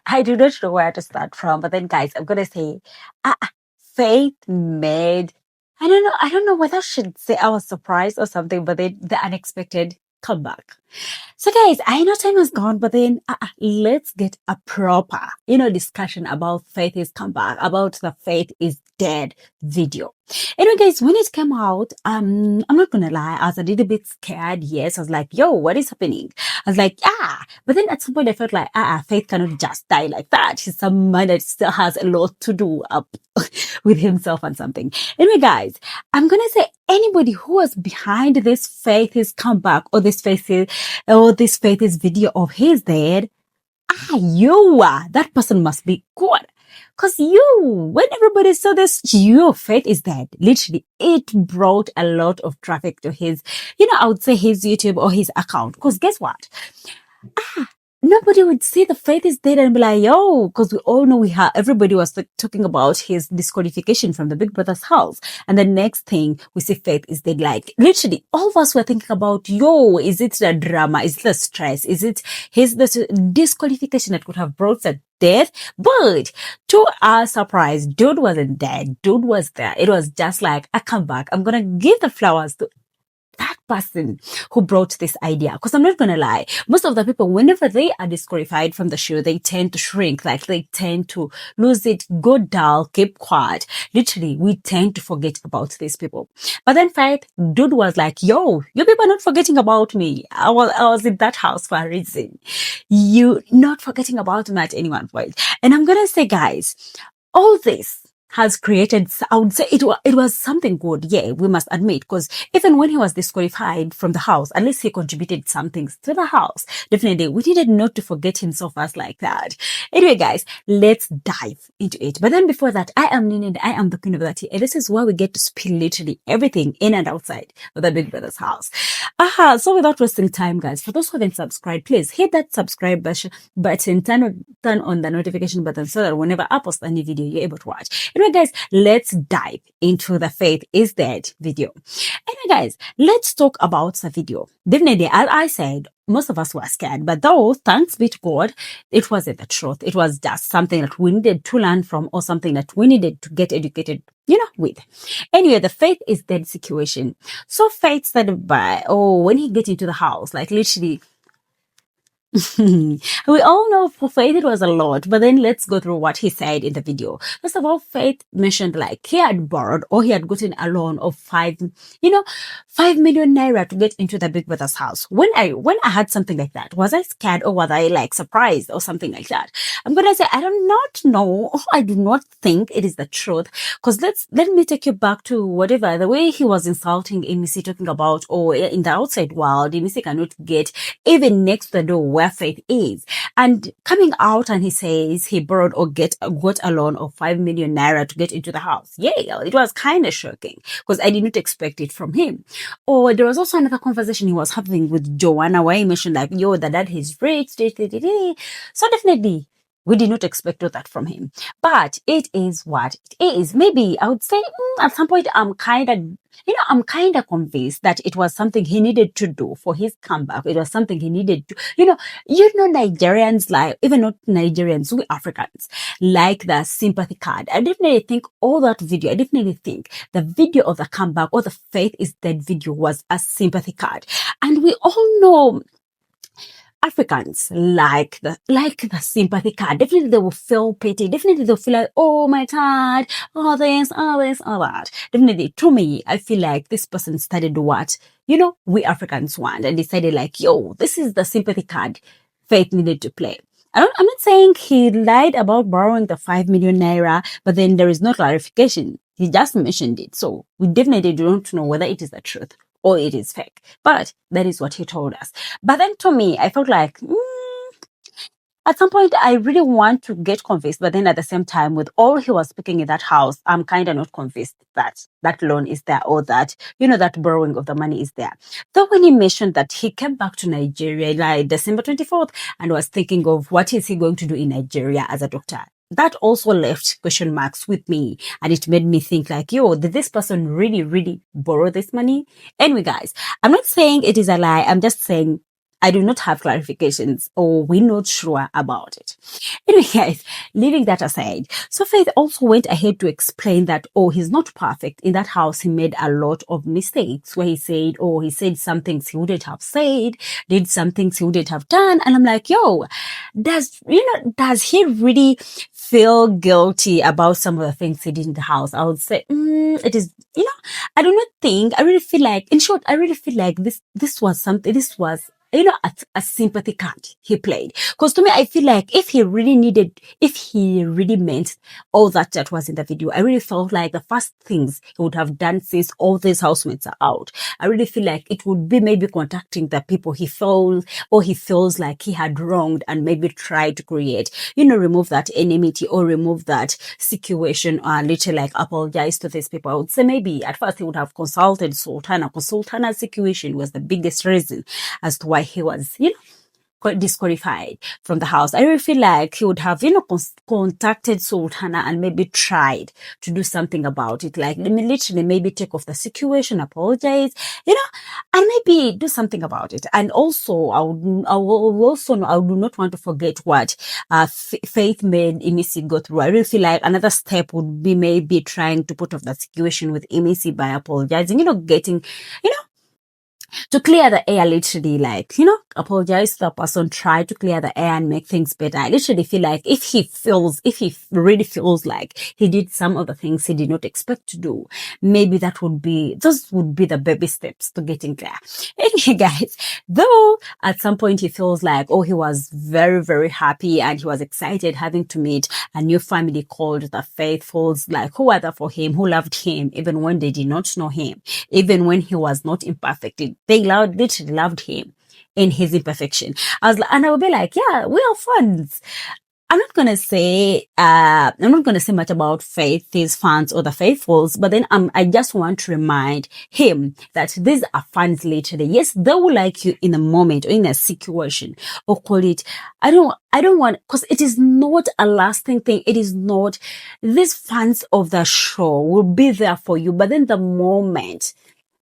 I do not know where to start from, but then, guys, I'm gonna say, Faith made. I don't know whether I should say I was surprised or something, but then the unexpected comeback. So, guys, I know time has gone, but then let's get a proper, discussion about Faith is comeback, about the Faith is dead video. Anyway, guys, when it came out, I'm not gonna lie, I was a little bit scared. Yes, I was like, yo, what is happening? I was like, but then at some point I felt like, Faith cannot just die like that. He's some man that still has a lot to do up with himself and something. Anyway, guys, I'm gonna say anybody who was behind this Faith is comeback or this Faith is video of his dead, that person must be good. Cause when everybody saw this, your Faith is dead. Literally, it brought a lot of traffic to his, I would say his YouTube or his account. Cause guess what? Nobody would see the Faith is dead and be like, yo, because we all know everybody was talking about his disqualification from the Big Brother's house. And the next thing we see Faith is dead. Like, literally, all of us were thinking about, yo, is it the drama? Is it the stress? Is it the disqualification that could have brought the death? But to our surprise, dude wasn't dead. Dude was there. It was just like a comeback. I'm going to give the flowers to that person who brought this idea. Because I'm not gonna lie, most of the people, whenever they are disqualified from the show, they tend to shrink, like they tend to lose it, go dull, keep quiet. Literally, we tend to forget about these people. But then Faith, dude was like, yo, you people are not forgetting about me. I was in that house for a reason. You not forgetting about me at any one point. And I'm gonna say, guys, all this has created, I would say it was something good. Yeah, we must admit, because even when he was disqualified from the house, at least he contributed something to the house. Definitely, we needed not to forget him so fast like that. Anyway, guys, let's dive into it. But then before that, I am Nini and I am the queen of that tea. And this is where we get to spill literally everything in and outside of the Big Brother's house. So without wasting time, guys, for those who haven't subscribed, please hit that subscribe button, turn on the notification button so that whenever I post any video, you're able to watch. Anyway, guys, let's dive into the Faith is Dead video. Anyway, guys, let's talk about the video. Definitely, as I said, most of us were scared, but though, thanks be to God, it wasn't the truth. It was just something that we needed to learn from or something that we needed to get educated, with. Anyway, the Faith is Dead situation. So Faith started by, when he get into the house, like literally, we all know for Faith it was a lot, but then let's go through what he said in the video. First of all, Faith mentioned like he had borrowed or he had gotten a loan of 5 million naira to get into the Big Brother's house. When I had something like that, was I scared or was I like surprised or something like that? I'm gonna say I do not know. I do not think it is the truth. Because let me take you back to whatever the way he was insulting Emisi, talking about in the outside world, Emisi cannot get even next to the door where Faith is, and coming out and he says he borrowed or got a loan of 5 million naira to get into the house. Yeah, it was kind of shocking because I did not expect it from him. Or there was also another conversation he was having with Joanna where he mentioned like, yo, the dad is rich. So definitely we did not expect all that from him. But it is what it is. Maybe I would say at some point I'm kind of convinced that it was something he needed to do for his comeback. It was something he needed to, Nigerians, like, even not Nigerians, we Africans, like the sympathy card. I definitely think the video of the comeback or the Faith is Dead video was a sympathy card. And we all know Africans like the sympathy card. Definitely they will feel pity. Definitely they'll feel like, oh my God, all this, all that. Definitely, to me, I feel like this person studied what, we Africans want and decided like, yo, this is the sympathy card Faith needed to play. I'm not saying he lied about borrowing the 5 million naira, but then there is no clarification. He just mentioned it. So we definitely don't know whether it is the truth or it is fake. But that is what he told us. But then to me, I felt like, at some point, I really want to get convinced. But then at the same time, with all he was speaking in that house, I'm kind of not convinced that that loan is there or that, that borrowing of the money is there. Though when he mentioned that he came back to Nigeria like December 24th and was thinking of what is he going to do in Nigeria as a doctor, that also left question marks with me. And it made me think like, yo, did this person really, really borrow this money? Anyway, guys, I'm not saying it is a lie. I'm just saying I do not have clarifications, or we're not sure about it. Anyway, guys, leaving that aside, so Faith also went ahead to explain that, oh, he's not perfect. In that house, he made a lot of mistakes where he said some things he wouldn't have said, did some things he wouldn't have done. And I'm like, yo, does he really feel guilty about some of the things he did in the house? I would say, it is, I do not think, I really feel like, in short, I really feel like this was a sympathy card he played. Because to me, I feel like if he really meant all that was in the video, I really felt like the first things he would have done since all these housemates are out, I really feel like it would be maybe contacting the people he feels like he had wronged, and maybe try to create, remove that enmity or remove that situation, or literally like apologize to these people. I would say maybe at first he would have consulted Sultana, because Sultana's situation was the biggest reason as to why he was, disqualified from the house. I really feel like he would have, contacted Sultana and maybe tried to do something about it. Like, literally maybe take off the situation, apologize, and maybe do something about it. And also, I do not want to forget what Faith made Emisi go through. I really feel like another step would be maybe trying to put off that situation with Emisi by apologizing, getting, to clear the air, literally, like, apologize to the person, try to clear the air and make things better. I literally feel like if he really feels like he did some of the things he did not expect to do, maybe those would be the baby steps to getting there. Anyway, guys, though at some point he feels like, oh, he was very, very happy and he was excited having to meet a new family called the Faithfuls, like, who are there for him, who loved him, even when they did not know him, even when he was not imperfect. They literally loved him in his imperfection. I would be like, yeah, we are fans. I'm not gonna say much about Faith, his fans or the Faithfuls, but then I just want to remind him that these are fans literally. Yes, they will like you in a moment or in a situation, or call it, I don't want, because it is not a lasting thing. It is not, these fans of the show will be there for you, but then the moment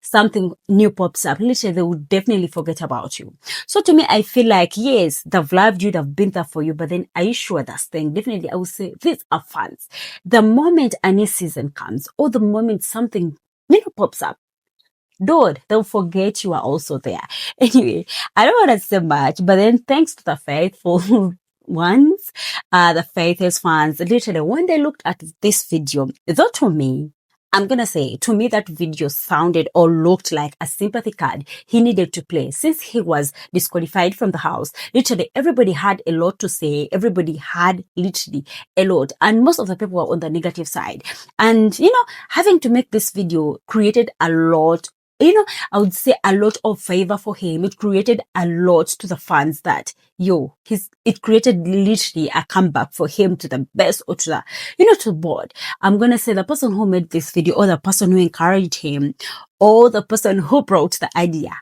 something new pops up, literally they would definitely forget about you. So to me, I feel like, yes, they've loved you, they've been there for you, but then are you sure that's staying? Definitely, I would say these are fans. The moment a new season comes, or the moment something new pops up, dude, they'll forget you are also there. Anyway, I don't want to say much, but then thanks to the faithful ones, the faithful fans, literally when they looked at this video, though to me, I'm going to say, to me, that video sounded or looked like a sympathy card he needed to play. Since he was disqualified from the house, literally everybody had a lot to say. Everybody had literally a lot. And most of the people were on the negative side. And, having to make this video created a lot, I would say a lot of favor for him. It created a lot to the fans that, it created literally a comeback for him to the best, or to the, to the board. I'm going to say the person who made this video, or the person who encouraged him, or the person who brought the idea,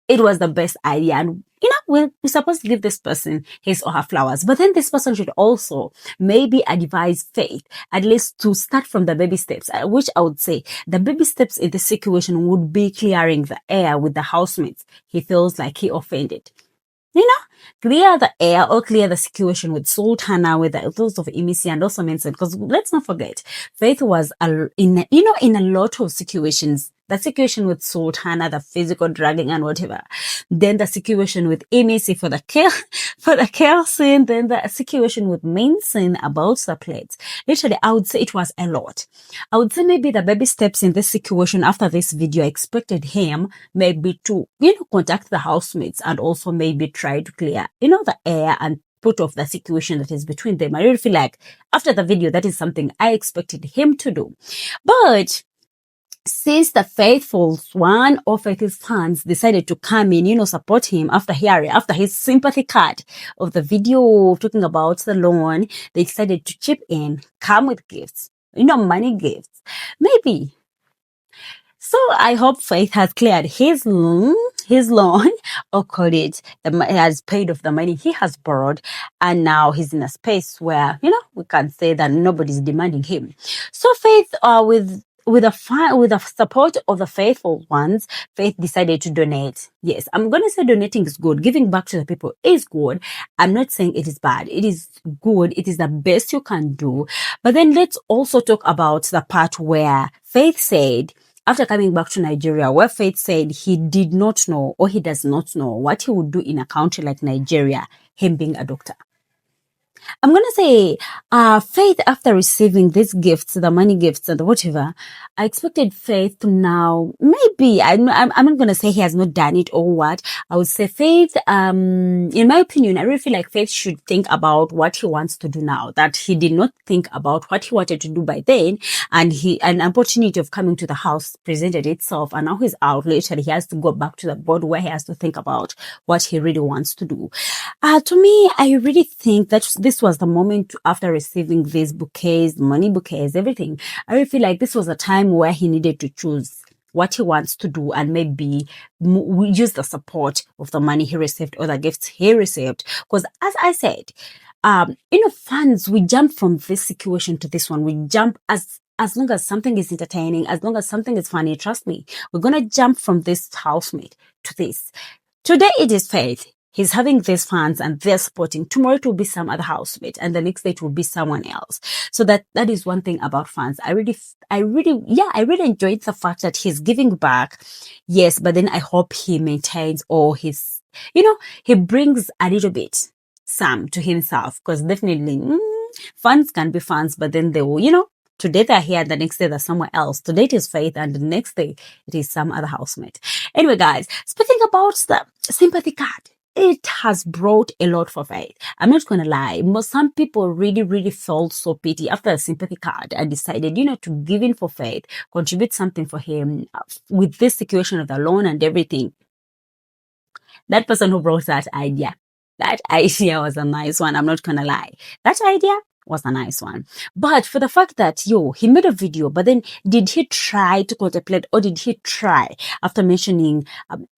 it was the best idea. And, we're supposed to give this person his or her flowers. But then this person should also maybe advise Faith, at least to start from the baby steps, which I would say the baby steps in this situation would be clearing the air with the housemates he feels like he offended. Clear the air or clear the situation with Sultana, with those of Emisi, and also mentioned, because let's not forget, Faith was in a lot of situations. The situation with Sultana, the physical dragging and whatever. Then the situation with Emisi for the care scene. Then the situation with Manson about the plates. Literally, I would say it was a lot. I would say maybe the baby steps in this situation after this video, I expected him maybe to, contact the housemates and also maybe try to clear, the air and put off the situation that is between them. I really feel like after the video, that is something I expected him to do. But since the one of his fans decided to come in, support him after his sympathy card of the video talking about the loan, they decided to chip in, come with gifts, money gifts, maybe. So I hope Faith has cleared his loan, or call it, has paid off the money he has borrowed, and now he's in a space where, we can say that nobody's demanding him. So Faith, with with the support of the faithful ones, Faith decided to donate. Yes, I'm gonna say donating is good. Giving back to the people is good. I'm not saying it is bad. It is good. It is the best you can do. But then let's also talk about the part where Faith said, after coming back to Nigeria, where Faith said he did not know, or he does not know, what he would do in a country like Nigeria, him being a doctor. I'm gonna say, Faith, after receiving these gifts, the money gifts and whatever, I expected Faith to now, maybe, I'm not gonna say he has not done it or what. I would say Faith, in my opinion, I really feel like Faith should think about what he wants to do now, that he did not think about what he wanted to do by then, and an opportunity of coming to the house presented itself, and now he's out. Literally, he has to go back to the board where he has to think about what he really wants to do. To me, I really think that this was the moment after receiving these bouquets, money bouquets, everything. I really feel like this was a time where he needed to choose what he wants to do and maybe use the support of the money he received or the gifts he received. Because as I said, funds, we jump from this situation to this one. We jump as long as something is entertaining, as long as something is funny, trust me, we're going to jump from this housemate to this. Today it is Faith. He's having these funds and they're supporting. Tomorrow it will be some other housemate, and the next day it will be someone else. So that is one thing about funds. I really enjoyed the fact that he's giving back. Yes, but then I hope he maintains all his, he brings a little bit, some to himself, because definitely funds can be funds, but then they will, today they're here, the next day they're somewhere else. Today it is Faith, and the next day it is some other housemate. Anyway, guys, speaking about the sympathy card, it has brought a lot for Faith. I'm not going to lie. Some people really, really felt so pity after the sympathy card and decided, to give in for Faith, contribute something for him with this situation of the loan and everything. That person who brought that idea was a nice one. I'm not going to lie. That idea was a nice one. But for the fact that, he made a video, but then did he try to contemplate, or did he try after mentioning,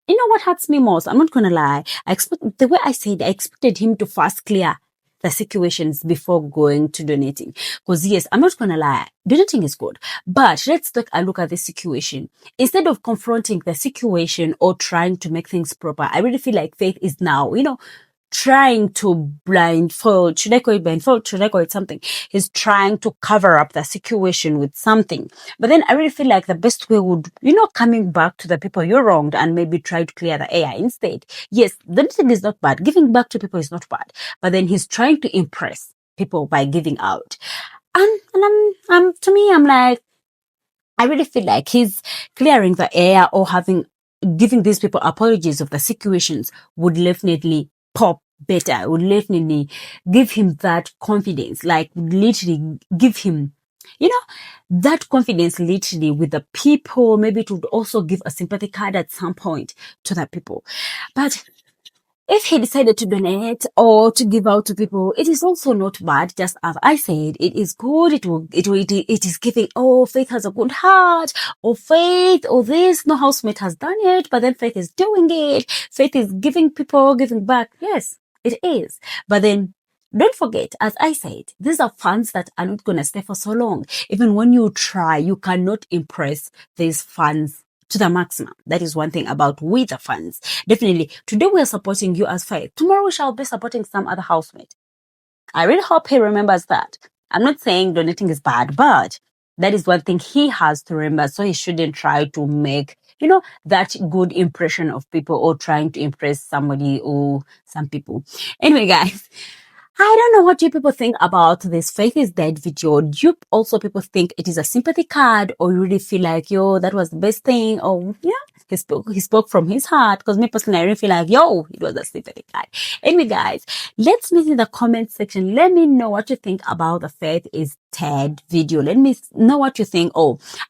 what hurts me most? I'm not going to lie. I expected him to first clear the situations before going to donating. Because yes, I'm not going to lie, donating is good. But let's take a look at the situation. Instead of confronting the situation or trying to make things proper, I really feel like Faith is now, trying to blindfold. Should I call it blindfold? Should I call it something? He's trying to cover up the situation with something. But then I really feel like the best way would, coming back to the people you wronged and maybe try to clear the air instead. Yes, donating is not bad. Giving back to people is not bad. But then he's trying to impress people by giving out. And to me, I'm like, I really feel like he's clearing the air or giving these people apologies of the situations would definitely pop better, would definitely give him that confidence, like literally give him, that confidence literally with the people. Maybe it would also give a sympathy card at some point to the people. But if he decided to donate or to give out to people, it is also not bad. Just as I said, it is good. It is giving, Faith has a good heart, or Faith, or this, no housemate has done it, but then Faith is doing it. Faith is giving back. Yes, it is. But then don't forget, as I said, these are funds that are not going to stay for so long. Even when you try, you cannot impress these funds to the maximum. That is one thing about with the funds. Definitely, today we are supporting you as Faith. Tomorrow we shall be supporting some other housemate. I really hope he remembers that. I'm not saying donating is bad, but that is one thing he has to remember. So he shouldn't try to make, that good impression of people, or trying to impress somebody or some people. Anyway, guys, I don't know what you people think about this Faith is Dead video. Do you also people think it is a sympathy card, or you really feel like, that was the best thing? Or he spoke from his heart? Because me personally, I really feel like, it was a sympathy card. Anyway, guys, let's meet in the comment section. Let me know what you think about the Faith is Dead video. Let me know what you think.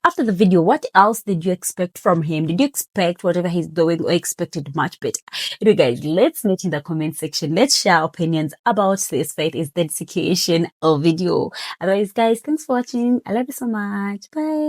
After the video, what else did you expect from him? Did you expect whatever he's doing, or expected much better? Anyway, guys, let's meet in the comment section. Let's share opinions about this Faith is Dead situation or video. Otherwise, guys, thanks for watching. I love you so much. Bye.